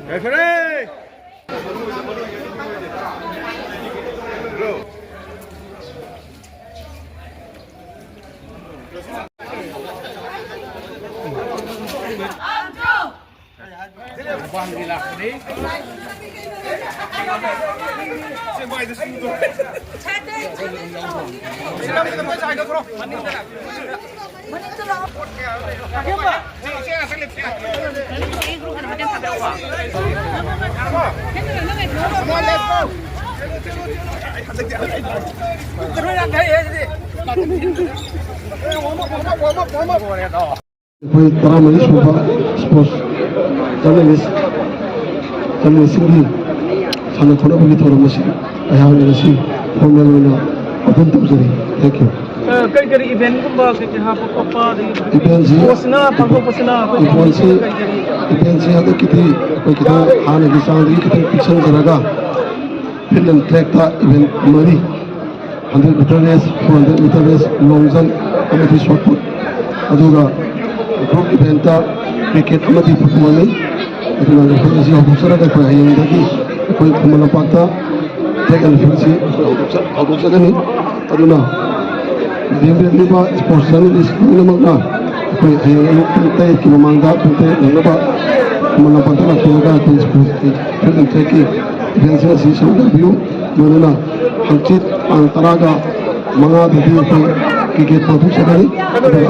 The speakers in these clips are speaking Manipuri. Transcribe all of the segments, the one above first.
Referee! कोई तरह में सुबह स्पोर्ट्स जर्नलिस्टसिंगी साना थोड़ा बड़ी थोड़ा मशीन यहाँ निरसी फॉर्मल में ना अपन तब जरी थैंक यू कई कई इवेंट को बात करते हैं आप पापा इवेंट से पोसना पंखो पोसना इवेंट से अगर कितनी कोई कितना हाने की सांगी कितनी पिक्चर करेगा फिर हम ट्रैक था इवेंट मरी 100 metre race 400 metre race long jump अमेठी शॉट पुट अदुगा ग्रुप इवेंट था क्रिकेट अमेठी फुटबॉल में अदुगा लोग इसी ऑफिसर का कोई है इंदा की कोई कमला पाता ट्रैक एंड फील्ड से ऑफिसर नहीं अदुना देवरेली बा स्पोर्ट्स जर्नलिस्ट नमकना कोई है लोग तय की मांगा तय नंगा कमला पाता का केगा कोई स्पोर्ट्स की फिल्म ट्रैक की इवेंट से सी शो व्यू मनना हंचित अंतरागा मंगा दे कोई क्रिकेट पातु सकनी अरे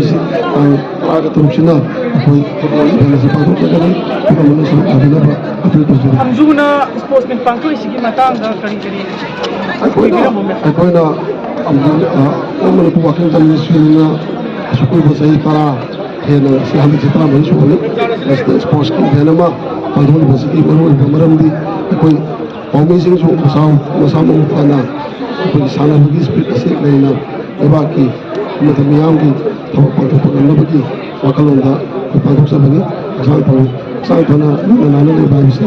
से अंतरागा तुरक्षना कोई फुटबॉल इवेंट से पातु सकनी तो मन से अभिनव अथल तो हमजुना स्पोर्ट्स में पंखो इसी की मतंग करी कोई ना मन को वाकिंग जर्नलिस्टना सुकुल बसई करा है ना से हम जितना मन सुकुल स्पोर्ट्स की देनमा पातु बसकी बरो मरमदी कोई पाउमेसिंग जो मसाम फना कोई सानबगी स्पीड से लेना लेबाकी मतलब मियाम की थबक पाठोपगनबगी वकलोंदा पाठोप सबनी सांग फना नाना ले बारिश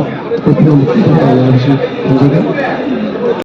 कोई मुक्ति है से